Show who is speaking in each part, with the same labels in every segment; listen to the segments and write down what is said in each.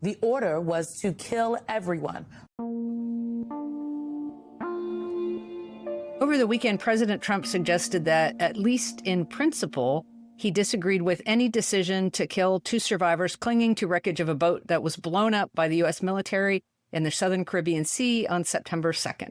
Speaker 1: The order was to kill everyone.
Speaker 2: Over the weekend, President Trump suggested that, at least in principle, he disagreed with any decision to kill 2 survivors clinging to wreckage of a boat that was blown up by the U.S. military in the southern Caribbean Sea on September 2nd.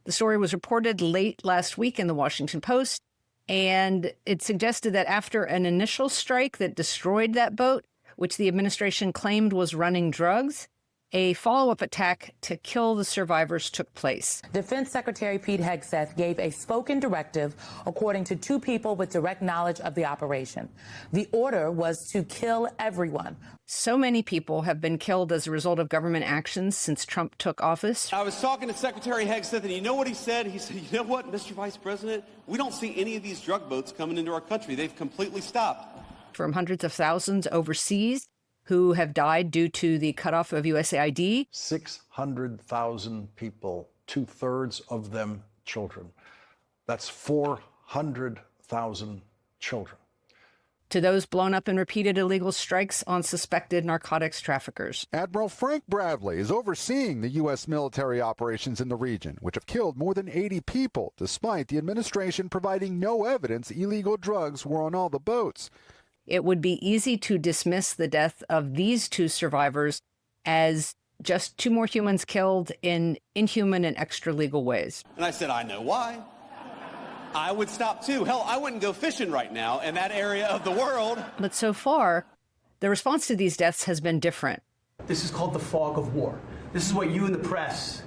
Speaker 2: The story was reported late last week in the Washington Post, and it suggested that after an initial strike that destroyed that boat, which the administration claimed was running drugs, a follow-up attack to kill the survivors took place.
Speaker 1: Defense Secretary Pete Hegseth gave a spoken directive according to 2 people with direct knowledge of the operation. The order was to kill everyone.
Speaker 2: So many people have been killed as a result of government actions since Trump took office.
Speaker 3: I was talking to Secretary Hegseth, and you know what he said? He said, you know what, Mr. Vice President, we don't see any of these drug boats coming into our country. They've completely stopped.
Speaker 2: From hundreds of thousands overseas who have died due to the cutoff of USAID.
Speaker 4: 600,000 people, 2/3 of them children. That's 400,000 children.
Speaker 2: To those blown up in repeated illegal strikes on suspected narcotics traffickers.
Speaker 5: Admiral Frank Bradley is overseeing the U.S. military operations in the region, which have killed more than 80 people, despite the administration providing no evidence illegal drugs were on all the boats.
Speaker 2: It would be easy to dismiss the death of these 2 survivors as just 2 more humans killed in inhuman and extra-legal ways.
Speaker 3: And I said, I know why. I would stop too. Hell, I wouldn't go fishing right now in that area of the world.
Speaker 2: But so far, the response to these deaths has been different.
Speaker 6: This is called the fog of war. This is what you in the press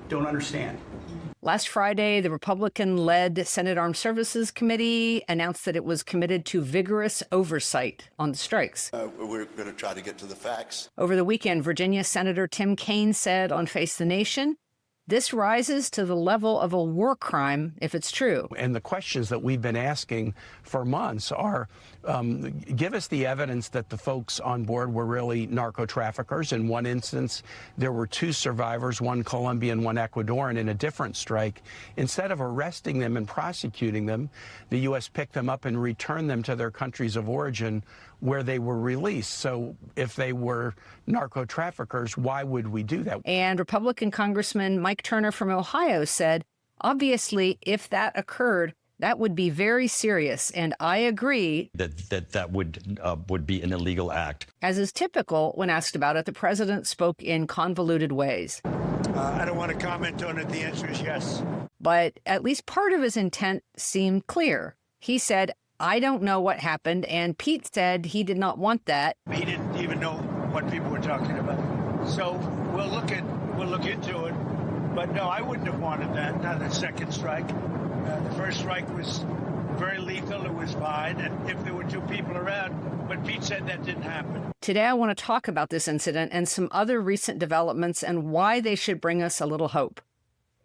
Speaker 6: don't understand.
Speaker 2: Last Friday, the Republican-led Senate Armed Services Committee announced that it was committed to vigorous oversight on the strikes.
Speaker 7: We're going to try to get to the facts.
Speaker 2: Over the weekend, Virginia Senator Tim Kaine said on Face the Nation, this rises to the level of a war crime if it's true.
Speaker 8: And the questions that we've been asking for months are, give us the evidence that the folks on board were really narco traffickers. In one instance, there were 2 survivors, one Colombian, one Ecuadorian, in a different strike. Instead of arresting them and prosecuting them, the U.S. picked them up and returned them to their countries of origin where they were released. So if they were narco traffickers, why would we do that?
Speaker 2: And Republican Congressman Mike Turner from Ohio said, obviously, if that occurred, that would be very serious. And I agree
Speaker 9: that would be an illegal act.
Speaker 2: As is typical when asked about it, the president spoke in convoluted ways.
Speaker 10: I don't want to comment on it. The answer is yes.
Speaker 2: But at least part of his intent seemed clear. He said, I don't know what happened, and Pete said he did not want that.
Speaker 10: He didn't even know what people were talking about. So we'll look into it. But no, I wouldn't have wanted that, not a second strike. The first strike was very lethal. It was fine, and if there were 2 people around, but Pete said that didn't happen.
Speaker 2: Today, I want to talk about this incident and some other recent developments and why they should bring us a little hope.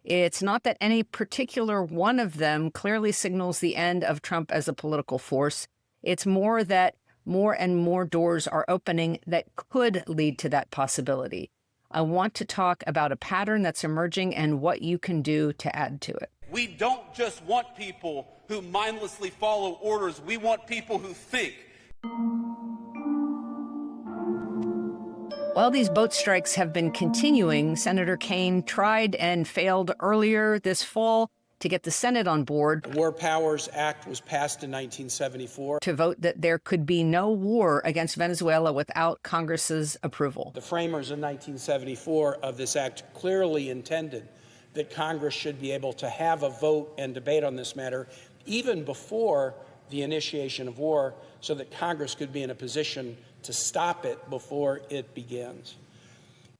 Speaker 2: It's not that any particular one of them clearly signals the end of Trump as a political force. It's more that more and more doors are opening that could lead to that possibility. I want to talk about a pattern that's emerging and what you can do to add to it.
Speaker 3: We don't just want people who mindlessly follow orders. We want people who think.
Speaker 2: While these boat strikes have been continuing, Senator Kaine tried and failed earlier this fall to get the Senate on board.
Speaker 11: The War Powers Act was passed in 1974.
Speaker 2: To vote that there could be no war against Venezuela without Congress's approval.
Speaker 11: The framers in 1974 of this act clearly intended that Congress should be able to have a vote and debate on this matter even before the initiation of war, so that Congress could be in a position to stop it before it begins.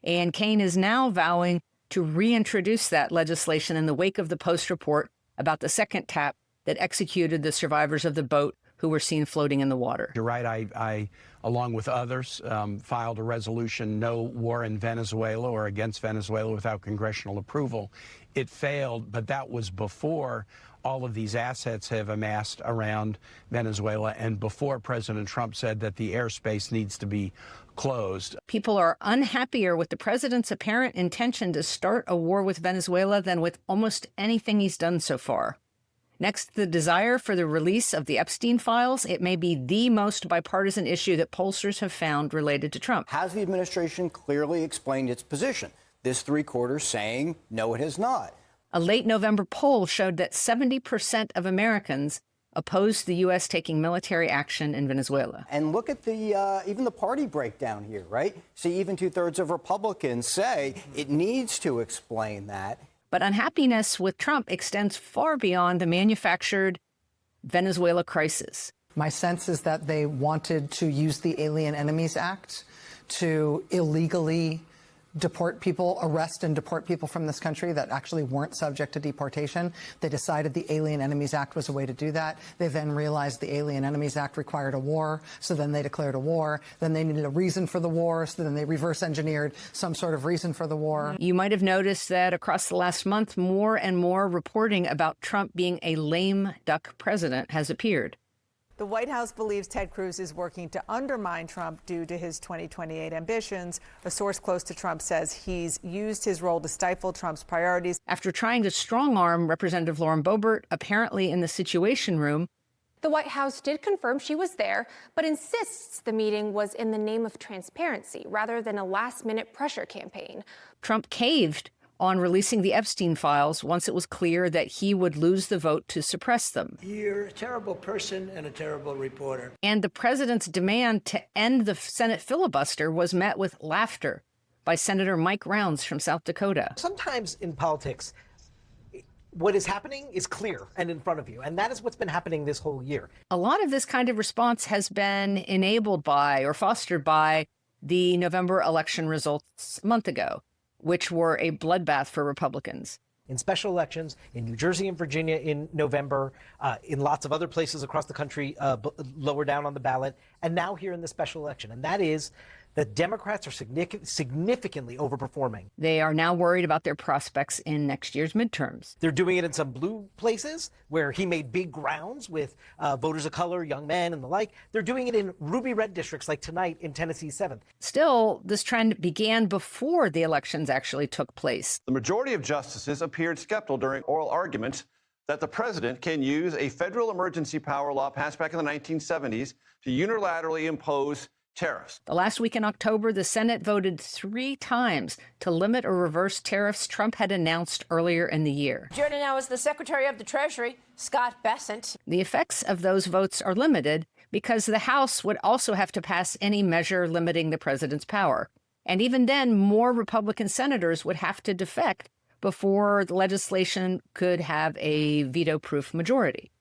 Speaker 2: And Kaine is now vowing to reintroduce that legislation in the wake of the Post report about the second tap that executed the survivors of the boat who were seen floating in the water.
Speaker 8: You're right. I along with others, filed a resolution, no war in Venezuela or against Venezuela without congressional approval. It failed, but that was before all of these assets have amassed around Venezuela and before President Trump said that the airspace needs to be closed.
Speaker 2: People are unhappier with the president's apparent intention to start a war with Venezuela than with almost anything he's done so far. Next to the desire for the release of the Epstein files, it may be the most bipartisan issue that pollsters have found related to Trump.
Speaker 12: Has the administration clearly explained its position? This three-quarters saying, no, it has not.
Speaker 2: A late November poll showed that 70% of Americans opposed the U.S. taking military action in Venezuela.
Speaker 12: And look at the even the party breakdown here, right? See, even 2/3 of Republicans say it needs to explain that.
Speaker 2: But unhappiness with Trump extends far beyond the manufactured Venezuela crisis.
Speaker 13: My sense is that they wanted to use the Alien Enemies Act to illegally deport people, arrest and deport people from this country that actually weren't subject to deportation. They decided the Alien Enemies Act was a way to do that. They then realized the Alien Enemies Act required a war, so then they declared a war. Then they needed a reason for the war, so then they reverse engineered some sort of reason for the war.
Speaker 2: You might have noticed that across the last month, more and more reporting about Trump being a lame duck president has appeared.
Speaker 14: The White House believes Ted Cruz is working to undermine Trump due to his 2028 ambitions. A source close to Trump says he's used his role to stifle Trump's priorities.
Speaker 2: After trying to strong-arm Representative Lauren Boebert, apparently in the Situation Room,
Speaker 15: the White House did confirm she was there, but insists the meeting was in the name of transparency rather than a last-minute pressure campaign.
Speaker 2: Trump caved on releasing the Epstein files once it was clear that he would lose the vote to suppress them.
Speaker 10: You're a terrible person and a terrible reporter.
Speaker 2: And the president's demand to end the Senate filibuster was met with laughter by Senator Mike Rounds from South Dakota.
Speaker 16: Sometimes in politics, what is happening is clear and in front of you, and that is what's been happening this whole year.
Speaker 2: A lot of this kind of response has been enabled by or fostered by the November election results a month ago, which were a bloodbath for Republicans.
Speaker 16: In special elections, in New Jersey and Virginia in November, in lots of other places across the country lower down on the ballot, and now here in the special election. And that is that Democrats are significantly overperforming.
Speaker 2: They are now worried about their prospects in next year's midterms.
Speaker 16: They're doing it in some blue places where he made big grounds with voters of color, young men, and the like. They're doing it in ruby red districts like tonight in Tennessee's 7th.
Speaker 2: Still, this trend began before the elections actually took place.
Speaker 17: The majority of justices appeared skeptical during oral arguments that the president can use a federal emergency power law passed back in the 1970s to unilaterally impose tariffs.
Speaker 2: The last week in October, the Senate voted 3 times to limit or reverse tariffs Trump had announced earlier in the year.
Speaker 18: Joining now is the Secretary of the Treasury, Scott Bessent.
Speaker 2: The effects of those votes are limited because the House would also have to pass any measure limiting the president's power. And even then, more Republican senators would have to defect before the legislation could have a veto-proof majority.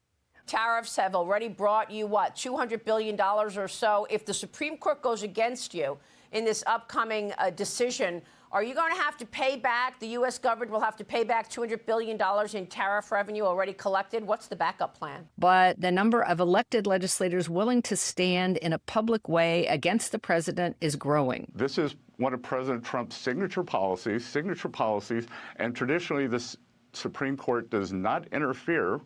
Speaker 18: Tariffs have already brought you, what, $200 billion or so. If the Supreme Court goes against you in this upcoming decision, are you going to have to pay back? The U.S. government will have to pay back $200 billion in tariff revenue already collected. What's the backup plan?
Speaker 2: But the number of elected legislators willing to stand in a public way against the president is growing.
Speaker 19: This is one of President Trump's signature policies, and traditionally the Supreme Court does not interfere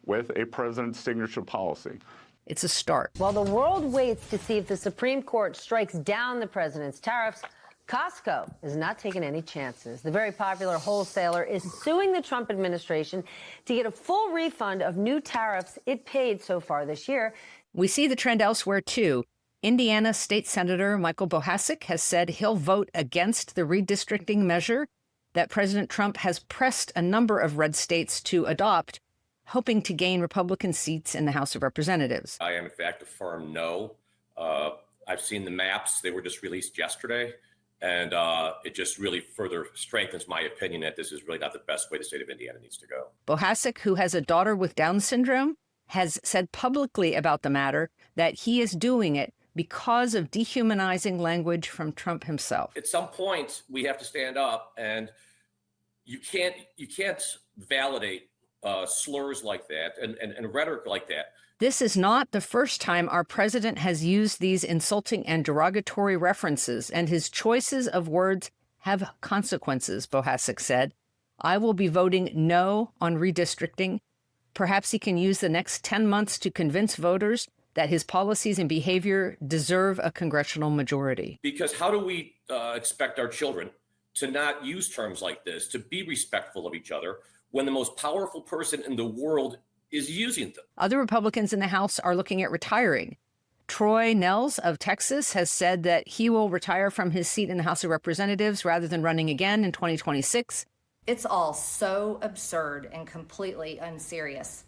Speaker 19: with a president's signature policy.
Speaker 2: It's a start.
Speaker 20: While the world waits to see if the Supreme Court strikes down the president's tariffs, Costco is not taking any chances. The very popular wholesaler is suing the Trump administration to get a full refund of new tariffs it paid so far this year.
Speaker 2: We see the trend elsewhere, too. Indiana State Senator Michael Bohasek has said he'll vote against the redistricting measure that President Trump has pressed a number of red states to adopt, hoping to gain Republican seats in the House of Representatives.
Speaker 21: I am, in fact, a firm no. I've seen the maps. They were just released yesterday, and it just really further strengthens my opinion that this is really not the best way the state of Indiana needs to go.
Speaker 2: Bohasek, who has a daughter with Down syndrome, has said publicly about the matter that he is doing it because of dehumanizing language from Trump himself.
Speaker 21: At some point, we have to stand up, and you can't validate slurs like that and rhetoric like that.
Speaker 2: This is not the first time our president has used these insulting and derogatory references, and his choices of words have consequences, Bohasek said. I will be voting no on redistricting. Perhaps he can use the next 10 months to convince voters that his policies and behavior deserve a congressional majority.
Speaker 21: Because how do we expect our children to not use terms like this, to be respectful of each other, when the most powerful person in the world is using them.
Speaker 2: Other Republicans in the House are looking at retiring. Troy Nehls of Texas has said that he will retire from his seat in the House of Representatives rather than running again in 2026.
Speaker 1: It's all so absurd and completely unserious.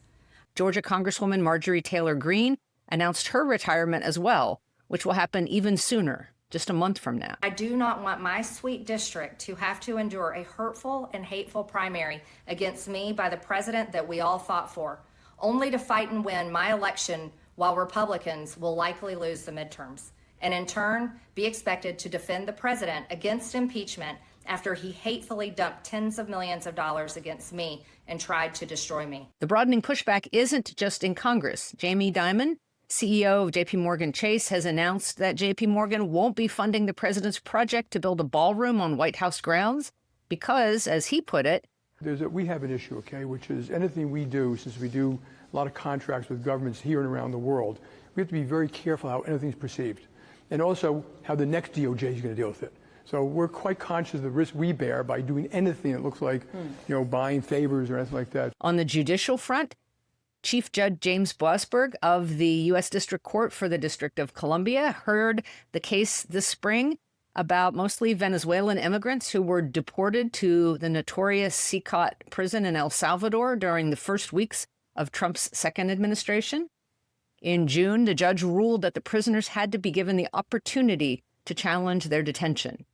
Speaker 2: Georgia Congresswoman Marjorie Taylor Greene announced her retirement as well, which will happen even sooner, just a month from now.
Speaker 1: I do not want my sweet district to have to endure a hurtful and hateful primary against me by the president that we all fought for, only to fight and win my election while Republicans will likely lose the midterms, and in turn be expected to defend the president against impeachment after he hatefully dumped tens of millions of dollars against me and tried to destroy me.
Speaker 2: The broadening pushback isn't just in Congress. Jamie Dimon, CEO of JP Morgan Chase, has announced that JP Morgan won't be funding the president's project to build a ballroom on White House grounds because, as he put it,
Speaker 22: we have an issue, okay, which is anything we do, since we do a lot of contracts with governments here and around the world, we have to be very careful how anything's perceived, and also how the next DOJ is going to deal with it. So we're quite conscious of the risk we bear by doing anything that looks like, buying favors or anything like that.
Speaker 2: On the judicial front, Chief Judge James Boasberg of the U.S. District Court for the District of Columbia heard the case this spring about mostly Venezuelan immigrants who were deported to the notorious Secot prison in El Salvador during the first weeks of Trump's second administration. In June, the judge ruled that the prisoners had to be given the opportunity to challenge their detention.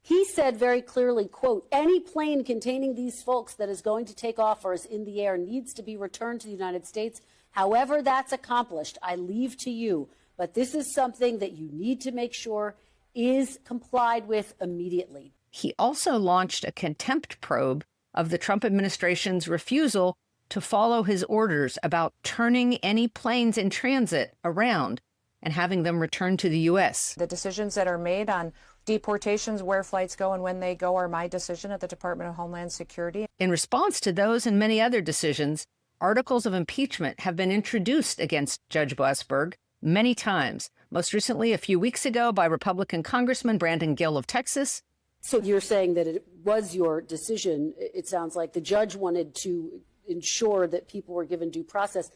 Speaker 23: He said very clearly, quote, any plane containing these folks that is going to take off or is in the air needs to be returned to the United States. However that's accomplished, I leave to you. But this is something that you need to make sure is complied with immediately.
Speaker 2: He also launched a contempt probe of the Trump administration's refusal to follow his orders about turning any planes in transit around and having them returned to the U.S.
Speaker 24: The decisions that are made on deportations, where flights go and when they go, are my decision at the Department of Homeland Security.
Speaker 2: In response to those and many other decisions, articles of impeachment have been introduced against Judge Boasberg many times, most recently a few weeks ago by Republican Congressman Brandon Gill of Texas.
Speaker 23: So you're saying that it was your decision. It sounds like the judge wanted to ensure that people were given due process.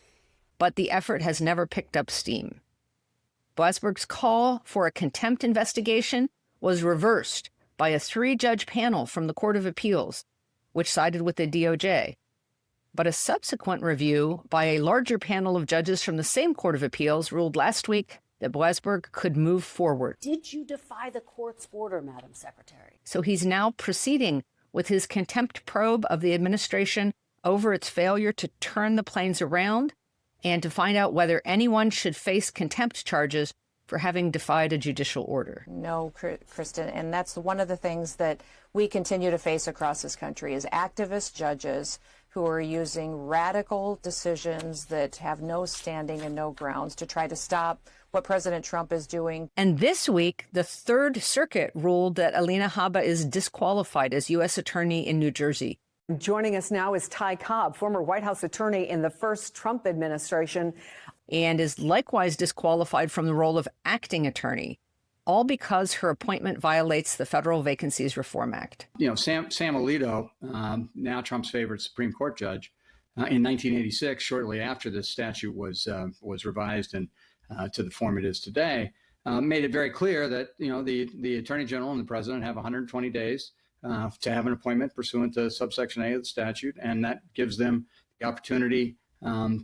Speaker 2: But the effort has never picked up steam. Boasberg's call for a contempt investigation was reversed by a 3-judge panel from the Court of Appeals, which sided with the DOJ. But a subsequent review by a larger panel of judges from the same Court of Appeals ruled last week that Boasberg could move forward.
Speaker 23: Did you defy the court's order, Madam Secretary?
Speaker 2: So he's now proceeding with his contempt probe of the administration over its failure to turn the planes around and to find out whether anyone should face contempt charges for having defied a judicial order.
Speaker 24: No, Kristen, and that's one of the things that we continue to face across this country is activist judges who are using radical decisions that have no standing and no grounds to try to stop what President Trump is doing.
Speaker 2: And this week, the Third Circuit ruled that Alina Habba is disqualified as U.S. Attorney in New Jersey.
Speaker 25: Joining us now is Ty Cobb, former White House attorney in the first Trump administration,
Speaker 2: and is likewise disqualified from the role of acting attorney, all because her appointment violates the Federal Vacancies Reform Act.
Speaker 26: Sam Alito, now Trump's favorite Supreme Court judge, in 1986, shortly after this statute was revised and to the form it is today, made it very clear that the Attorney General and the President have 120 days to have an appointment pursuant to subsection A of the statute, and that gives them the opportunity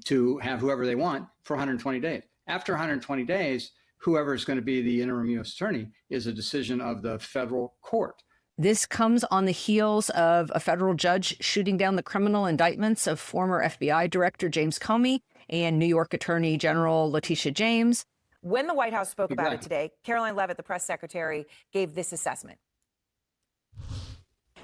Speaker 26: to have whoever they want for 120 days. After 120 days, whoever is going to be the interim U.S. attorney is a decision of the federal court.
Speaker 2: This comes on the heels of a federal judge shooting down the criminal indictments of former FBI Director James Comey and New York Attorney General Letitia James.
Speaker 27: When the White House spoke about it today, Caroline Leavitt, the press secretary, gave this assessment.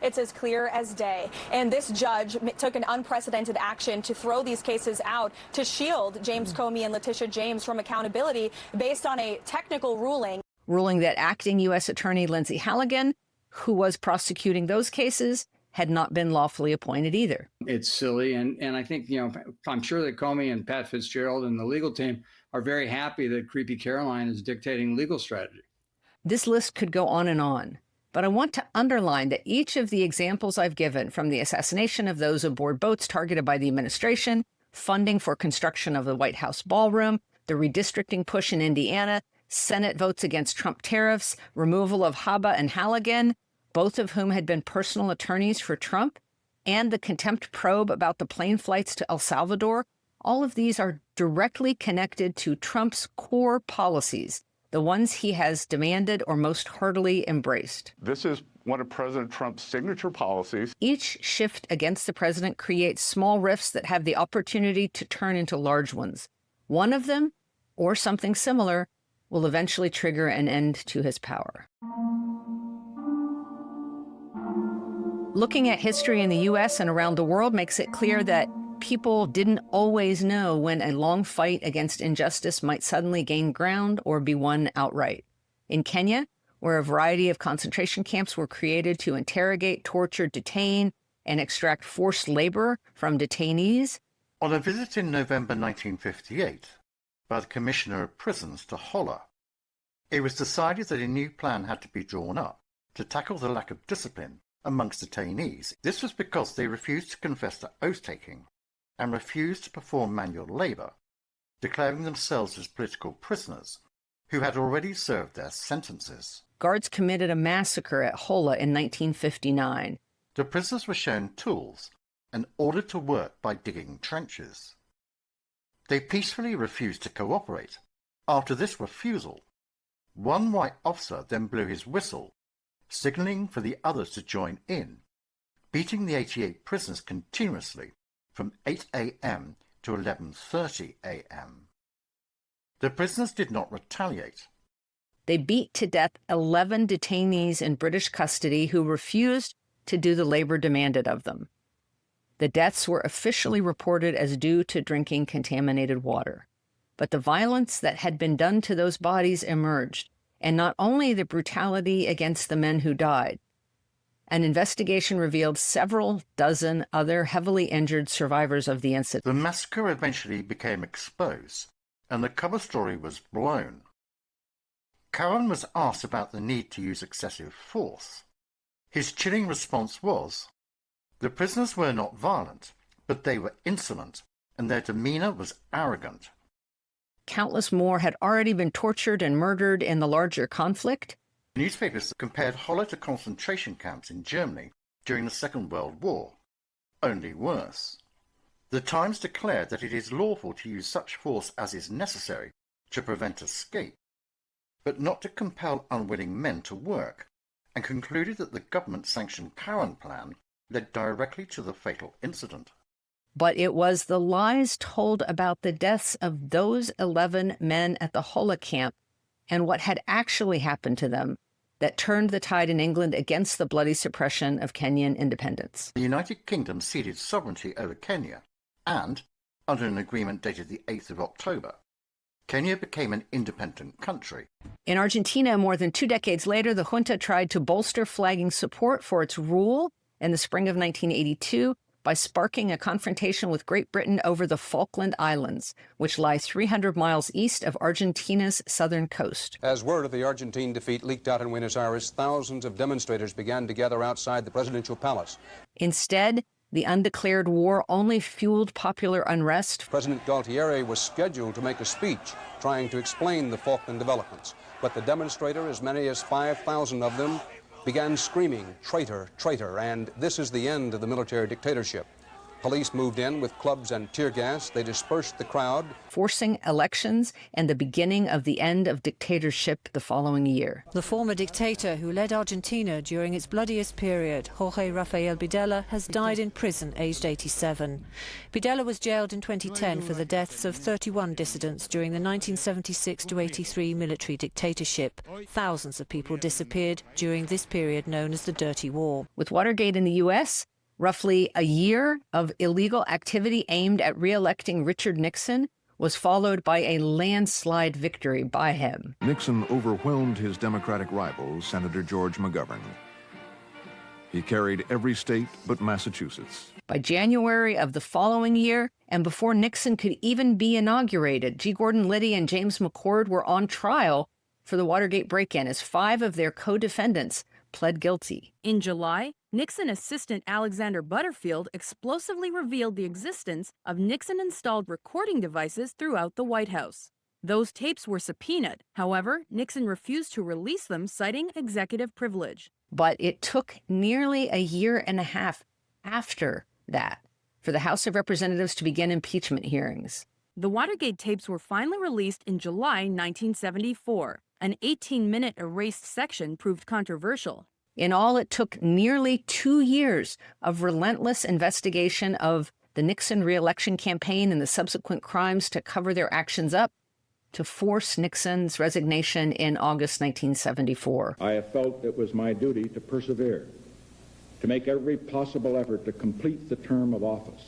Speaker 28: It's as clear as day. And this judge took an unprecedented action to throw these cases out to shield James Comey and Letitia James from accountability based on a technical ruling.
Speaker 2: Ruling that acting U.S. Attorney Lindsay Halligan, who was prosecuting those cases, had not been lawfully appointed either.
Speaker 26: It's silly. And I think, I'm sure that Comey and Pat Fitzgerald and the legal team are very happy that Creepy Caroline is dictating legal strategy.
Speaker 2: This list could go on. But I want to underline that each of the examples I've given, from the assassination of those aboard boats targeted by the administration, funding for construction of the White House ballroom, the redistricting push in Indiana, Senate votes against Trump tariffs, removal of Haba and Halligan, both of whom had been personal attorneys for Trump, and the contempt probe about the plane flights to El Salvador. All of these are directly connected to Trump's core policies, the ones he has demanded or most heartily embraced.
Speaker 19: This is one of President Trump's signature policies.
Speaker 2: Each shift against the president creates small rifts that have the opportunity to turn into large ones. One of them, or something similar, will eventually trigger an end to his power. Looking at history in the U.S. and around the world makes it clear that people didn't always know when a long fight against injustice might suddenly gain ground or be won outright. In Kenya, where a variety of concentration camps were created to interrogate, torture, detain, and extract forced labor from detainees.
Speaker 3: On a visit in November 1958 by the Commissioner of Prisons to Holla, it was decided that a new plan had to be drawn up to tackle the lack of discipline amongst detainees. This was because they refused to confess to oath-taking and refused to perform manual labour, declaring themselves as political prisoners who had already served their sentences.
Speaker 2: Guards committed a massacre at Holla in 1959.
Speaker 3: The prisoners were shown tools and ordered to work by digging trenches. They peacefully refused to cooperate. After this refusal, one white officer then blew his whistle, signalling for the others to join in, beating the 88 prisoners continuously from 8 a.m. to 11:30 a.m. The prisoners did not retaliate.
Speaker 2: They beat to death 11 detainees in British custody who refused to do the labor demanded of them. The deaths were officially reported as due to drinking contaminated water. But the violence that had been done to those bodies emerged, and not only the brutality against the men who died. An investigation revealed several dozen other heavily injured survivors of the incident.
Speaker 3: The massacre eventually became exposed, and the cover story was blown. Cowan was asked about the need to use excessive force. His chilling response was, "The prisoners were not violent, but they were insolent, and their demeanor was arrogant."
Speaker 2: Countless more had already been tortured and murdered in the larger conflict.
Speaker 3: Newspapers compared Holla to concentration camps in Germany during the Second World War, only worse. The Times declared that it is lawful to use such force as is necessary to prevent escape, but not to compel unwilling men to work, and concluded that the government-sanctioned Cowan plan led directly to the fatal incident.
Speaker 2: But it was the lies told about the deaths of those 11 men at the Holla camp and what had actually happened to them that turned the tide in England against the bloody suppression of Kenyan independence.
Speaker 3: The United Kingdom ceded sovereignty over Kenya, and, under an agreement dated the 8th of October, Kenya became an independent country.
Speaker 2: In Argentina, more than 2 decades later, the junta tried to bolster flagging support for its rule in the spring of 1982 by sparking a confrontation with Great Britain over the Falkland Islands, which lie 300 miles east of Argentina's southern coast.
Speaker 4: As word of the Argentine defeat leaked out in Buenos Aires, thousands of demonstrators began to gather outside the presidential palace.
Speaker 2: Instead, the undeclared war only fueled popular unrest.
Speaker 4: President Galtieri was scheduled to make a speech trying to explain the Falkland developments, but the demonstrators, as many as 5,000 of them, began screaming, "Traitor, traitor," and this is the end of the military dictatorship. Police moved in with clubs and tear gas. They dispersed the crowd,
Speaker 2: forcing elections and the beginning of the end of dictatorship the following year.
Speaker 5: The former dictator who led Argentina during its bloodiest period, Jorge Rafael Videla, has died in prison aged 87. Videla was jailed in 2010 for the deaths of 31 dissidents during the 1976-83 military dictatorship. Thousands of people disappeared during this period known as the Dirty War.
Speaker 2: With Watergate in the U.S., roughly a year of illegal activity aimed at re-electing Richard Nixon was followed by a landslide victory by him.
Speaker 6: Nixon overwhelmed his Democratic rival, Senator George McGovern. He carried every state but Massachusetts.
Speaker 2: By January of the following year, and before Nixon could even be inaugurated, G. Gordon Liddy and James McCord were on trial for the Watergate break-in as 5 of their co-defendants pled guilty.
Speaker 7: In July, Nixon assistant Alexander Butterfield explosively revealed the existence of Nixon-installed recording devices throughout the White House. Those tapes were subpoenaed. However, Nixon refused to release them, citing executive privilege.
Speaker 2: But it took nearly a year and a half after that for the House of Representatives to begin impeachment hearings.
Speaker 7: The Watergate tapes were finally released in July 1974. An 18-minute erased section proved controversial.
Speaker 2: In all, it took nearly 2 years of relentless investigation of the Nixon re-election campaign and the subsequent crimes to cover their actions up to force Nixon's resignation in August 1974.
Speaker 8: I have felt it was my duty to persevere, to make every possible effort to complete the term of office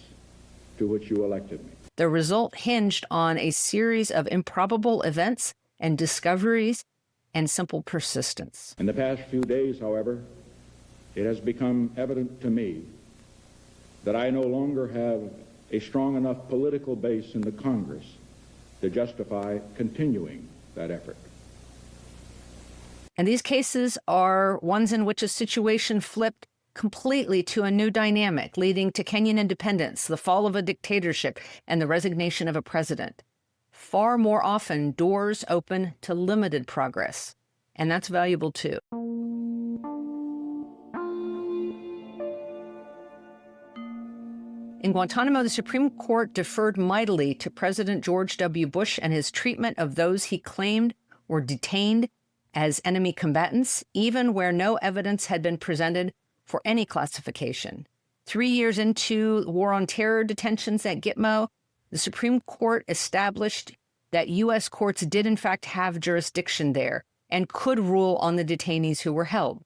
Speaker 8: to which you elected me.
Speaker 2: The result hinged on a series of improbable events and discoveries and simple persistence.
Speaker 8: In the past few days, however, it has become evident to me that I no longer have a strong enough political base in the Congress to justify continuing that effort.
Speaker 2: And these cases are ones in which a situation flipped completely to a new dynamic, leading to Kenyan independence, the fall of a dictatorship, and the resignation of a president. Far more often, doors open to limited progress, and that's valuable too. In Guantanamo, the Supreme Court deferred mightily to President George W. Bush and his treatment of those he claimed were detained as enemy combatants, even where no evidence had been presented for any classification. 3 years into the war on terror detentions at Gitmo, the Supreme Court established that U.S. courts did in fact have jurisdiction there and could rule on the detainees who were held.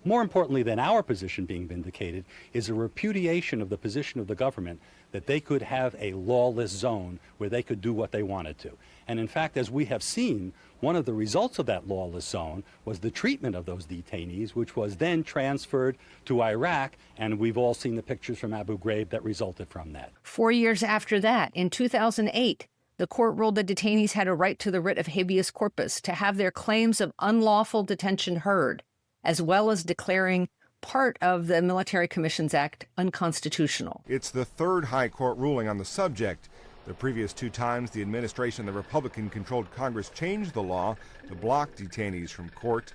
Speaker 9: More importantly than our position being vindicated is a repudiation of the position of the government that they could have a lawless zone where they could do what they wanted to. And in fact, as we have seen, one of the results of that lawless zone was the treatment of those detainees, which was then transferred to Iraq, and we've all seen the pictures from Abu Ghraib that resulted from that.
Speaker 2: 4 years after that, in 2008, the court ruled that detainees had a right to the writ of habeas corpus to have their claims of unlawful detention heard, as well as declaring part of the Military Commissions Act unconstitutional.
Speaker 11: It's the third high court ruling on the subject. The previous 2 times the administration of the Republican-controlled Congress changed the law to block detainees from court.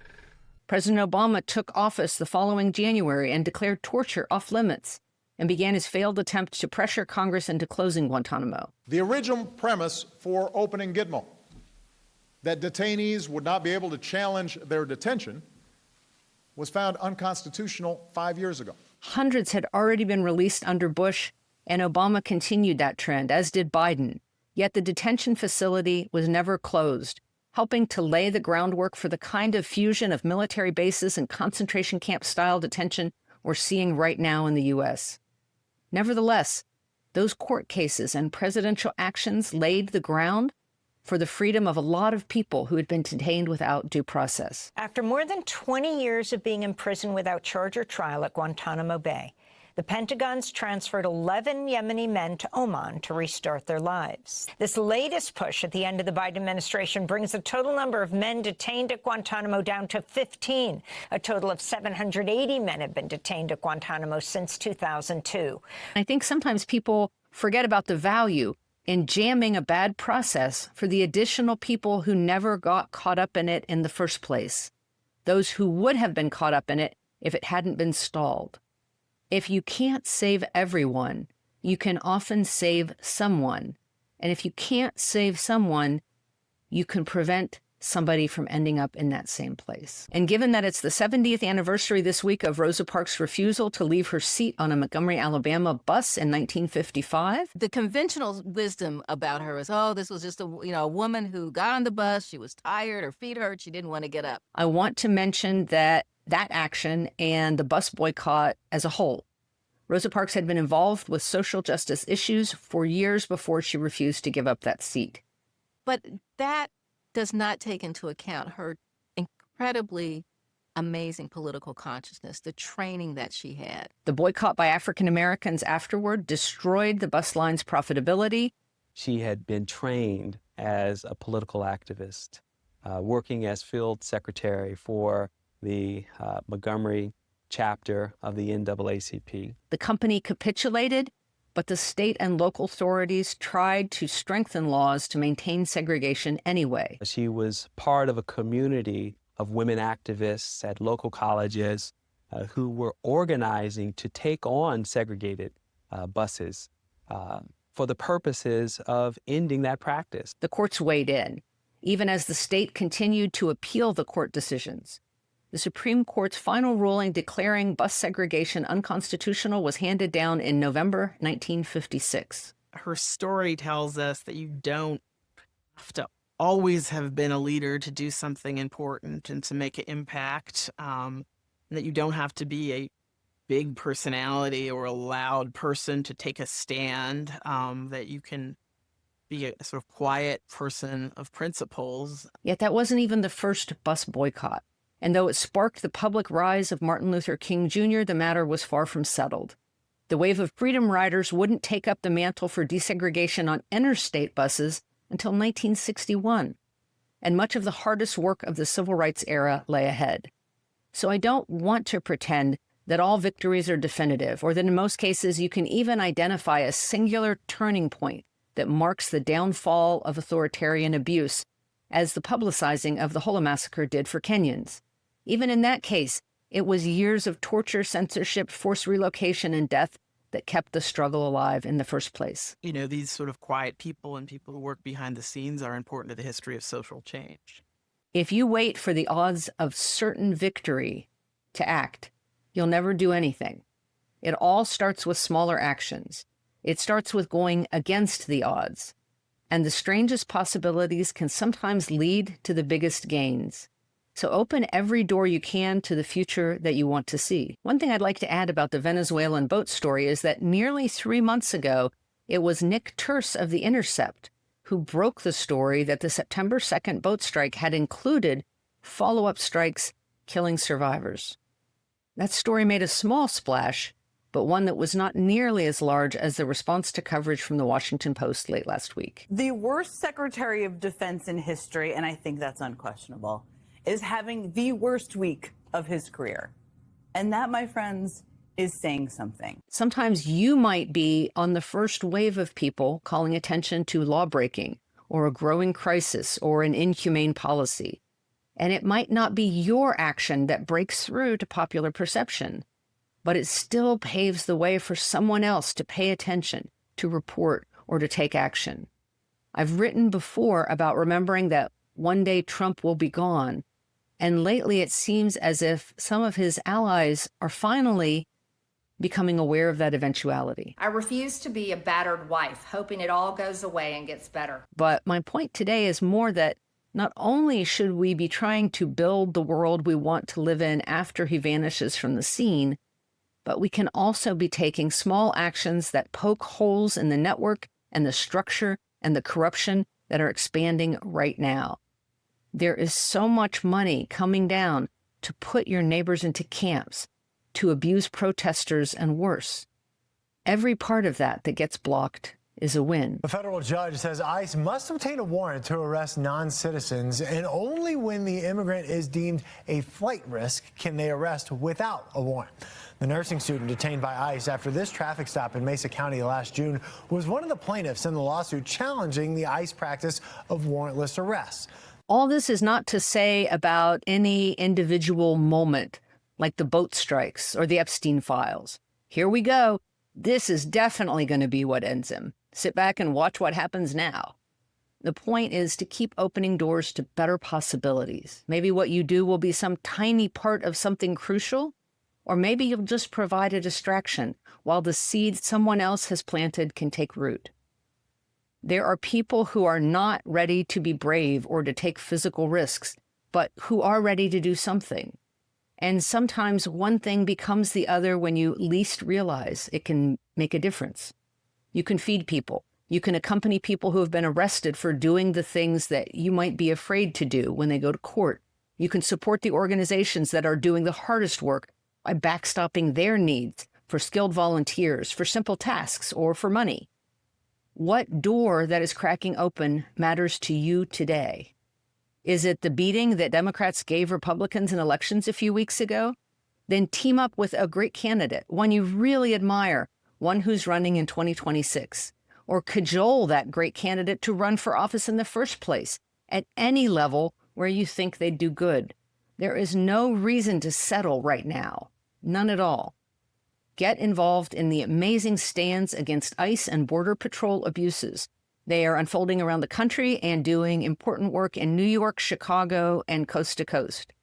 Speaker 2: President Obama took office the following January and declared torture off limits and began his failed attempt to pressure Congress into closing Guantanamo.
Speaker 12: The original premise for opening Gitmo, that detainees would not be able to challenge their detention, was found unconstitutional 5 years ago.
Speaker 2: Hundreds had already been released under Bush, and Obama continued that trend, as did Biden. Yet the detention facility was never closed, helping to lay the groundwork for the kind of fusion of military bases and concentration camp-style detention we're seeing right now in the U.S. Nevertheless, those court cases and presidential actions laid the ground for the freedom of a lot of people who had been detained without due process.
Speaker 13: After more than 20 years of being imprisoned without charge or trial at Guantanamo Bay, the Pentagon's transferred 11 Yemeni men to Oman to restart their lives. This latest push at the end of the Biden administration brings the total number of men detained at Guantanamo down to 15. A total of 780 men have been detained at Guantanamo since 2002.
Speaker 2: I think sometimes people forget about the value in jamming a bad process for the additional people who never got caught up in it in the first place, those who would have been caught up in it if it hadn't been stalled. If you can't save everyone, you can often save someone. And if you can't save someone, you can prevent somebody from ending up in that same place. And given that it's the 70th anniversary this week of Rosa Parks' refusal to leave her seat on a Montgomery, Alabama bus in 1955,
Speaker 14: the conventional wisdom about her is, oh, this was just a woman who got on the bus, she was tired, her feet hurt, she didn't want to get up.
Speaker 2: I want to mention that action and the bus boycott as a whole. Rosa Parks had been involved with social justice issues for years before she refused to give up that seat.
Speaker 14: But that does not take into account her incredibly amazing political consciousness, the training that she had.
Speaker 2: The boycott by African Americans afterward destroyed the bus line's profitability.
Speaker 15: She had been trained as a political activist, working as field secretary for the Montgomery chapter of the NAACP.
Speaker 2: The company capitulated, but the state and local authorities tried to strengthen laws to maintain segregation anyway.
Speaker 15: She was part of a community of women activists at local colleges who were organizing to take on segregated buses for the purposes of ending that practice.
Speaker 2: The courts weighed in, even as the state continued to appeal the court decisions. The Supreme Court's final ruling declaring bus segregation unconstitutional was handed down in November 1956.
Speaker 1: Her story tells us that you don't have to always have been a leader to do something important and to make an impact, and that you don't have to be a big personality or a loud person to take a stand, that you can be a sort of quiet person of principles.
Speaker 2: Yet that wasn't even the first bus boycott. And though it sparked the public rise of Martin Luther King Jr., the matter was far from settled. The wave of freedom riders wouldn't take up the mantle for desegregation on interstate buses until 1961. And much of the hardest work of the civil rights era lay ahead. So I don't want to pretend that all victories are definitive, or that in most cases you can even identify a singular turning point that marks the downfall of authoritarian abuse, as the publicizing of the Holo Massacre did for Kenyans. Even in that case, it was years of torture, censorship, forced relocation, and death that kept the struggle alive in the first place.
Speaker 1: You know, these sort of quiet people and people who work behind the scenes are important to the history of social change.
Speaker 2: If you wait for the odds of certain victory to act, you'll never do anything. It all starts with smaller actions. It starts with going against the odds. And the strangest possibilities can sometimes lead to the biggest gains. So open every door you can to the future that you want to see. One thing I'd like to add about the Venezuelan boat story is that nearly 3 months ago, it was Nick Turse of The Intercept who broke the story that the September 2nd boat strike had included follow-up strikes killing survivors. That story made a small splash, but one that was not nearly as large as the response to coverage from the Washington Post late last week.
Speaker 10: The worst Secretary of Defense in history, and I think that's unquestionable, is having the worst week of his career. And that, my friends, is saying something.
Speaker 2: Sometimes you might be on the first wave of people calling attention to lawbreaking or a growing crisis or an inhumane policy. And it might not be your action that breaks through to popular perception, but it still paves the way for someone else to pay attention, to report, or to take action. I've written before about remembering that one day Trump will be gone, and lately it seems as if some of his allies are finally becoming aware of that eventuality.
Speaker 16: I refuse to be a battered wife, hoping it all goes away and gets better.
Speaker 2: But my point today is more that not only should we be trying to build the world we want to live in after he vanishes from the scene, but we can also be taking small actions that poke holes in the network and the structure and the corruption that are expanding right now. There is so much money coming down to put your neighbors into camps, to abuse protesters, and worse. Every part of that gets blocked is a win.
Speaker 17: A federal judge says ICE must obtain a warrant to arrest non-citizens, and only when the immigrant is deemed a flight risk can they arrest without a warrant. The nursing student detained by ICE after this traffic stop in Mesa County last June was one of the plaintiffs in the lawsuit challenging the ICE practice of warrantless arrests.
Speaker 2: All this is not to say about any individual moment, like the boat strikes or the Epstein files. Here we go. This is definitely going to be what ends him. Sit back and watch what happens now. The point is to keep opening doors to better possibilities. Maybe what you do will be some tiny part of something crucial, or maybe you'll just provide a distraction while the seed someone else has planted can take root. There are people who are not ready to be brave or to take physical risks, but who are ready to do something. And sometimes one thing becomes the other when you least realize it can make a difference. You can feed people. You can accompany people who have been arrested for doing the things that you might be afraid to do when they go to court. You can support the organizations that are doing the hardest work by backstopping their needs for skilled volunteers, for simple tasks, or for money. What door that is cracking open matters to you today? Is it the beating that Democrats gave Republicans in elections a few weeks ago? Then team up with a great candidate, one you really admire, one who's running in 2026. Or cajole that great candidate to run for office in the first place at any level where you think they'd do good. There is no reason to settle right now. None at all. Get involved in the amazing stands against ICE and Border Patrol abuses. They are unfolding around the country and doing important work in New York, Chicago, and coast to coast.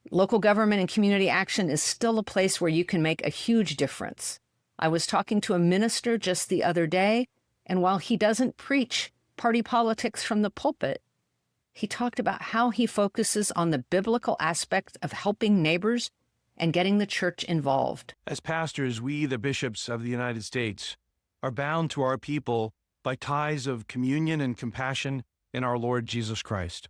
Speaker 2: Local government and community action is still a place where you can make a huge difference. I was talking to a minister just the other day, and while he doesn't preach party politics from the pulpit, he talked about how he focuses on the biblical aspect of helping neighbors and getting the church involved.
Speaker 18: As pastors, we, the bishops of the United States, are bound to our people by ties of communion and compassion in our Lord Jesus Christ.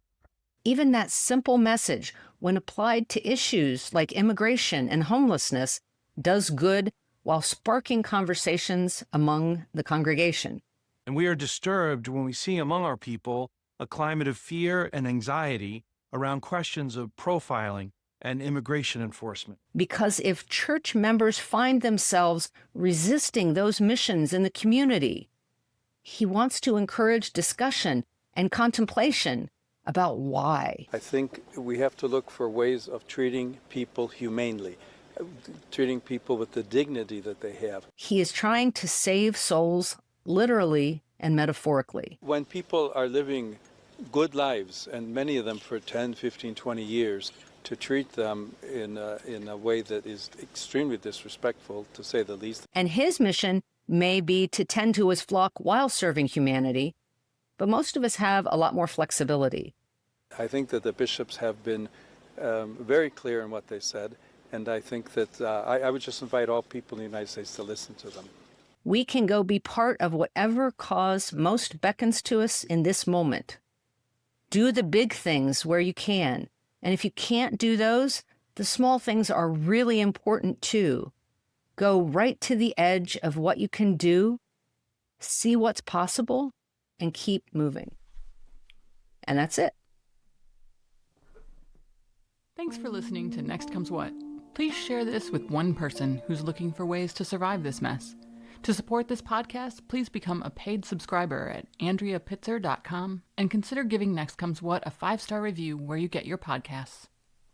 Speaker 2: Even that simple message, when applied to issues like immigration and homelessness, does good while sparking conversations among the congregation.
Speaker 18: And we are disturbed when we see among our people a climate of fear and anxiety around questions of profiling and immigration enforcement.
Speaker 2: Because if church members find themselves resisting those missions in the community, he wants to encourage discussion and contemplation about why.
Speaker 20: I think we have to look for ways of treating people humanely, treating people with the dignity that they have.
Speaker 2: He is trying to save souls, literally and metaphorically.
Speaker 20: When people are living good lives, and many of them for 10, 15, 20 years, to treat them in a way that is extremely disrespectful, to say the least.
Speaker 2: And his mission may be to tend to his flock while serving humanity, but most of us have a lot more flexibility.
Speaker 20: I think that the bishops have been very clear in what they said, and I think that I would just invite all people in the United States to listen to them.
Speaker 2: We can go be part of whatever cause most beckons to us in this moment. Do the big things where you can. And if you can't do those, the small things are really important too. Go right to the edge of what you can do, see what's possible, and keep moving. And that's it.
Speaker 21: Thanks for listening to Next Comes What. Please share this with one person who's looking for ways to survive this mess. To support this podcast, please become a paid subscriber at AndreaPitzer.com and consider giving Next Comes What a 5-star review where you get your podcasts.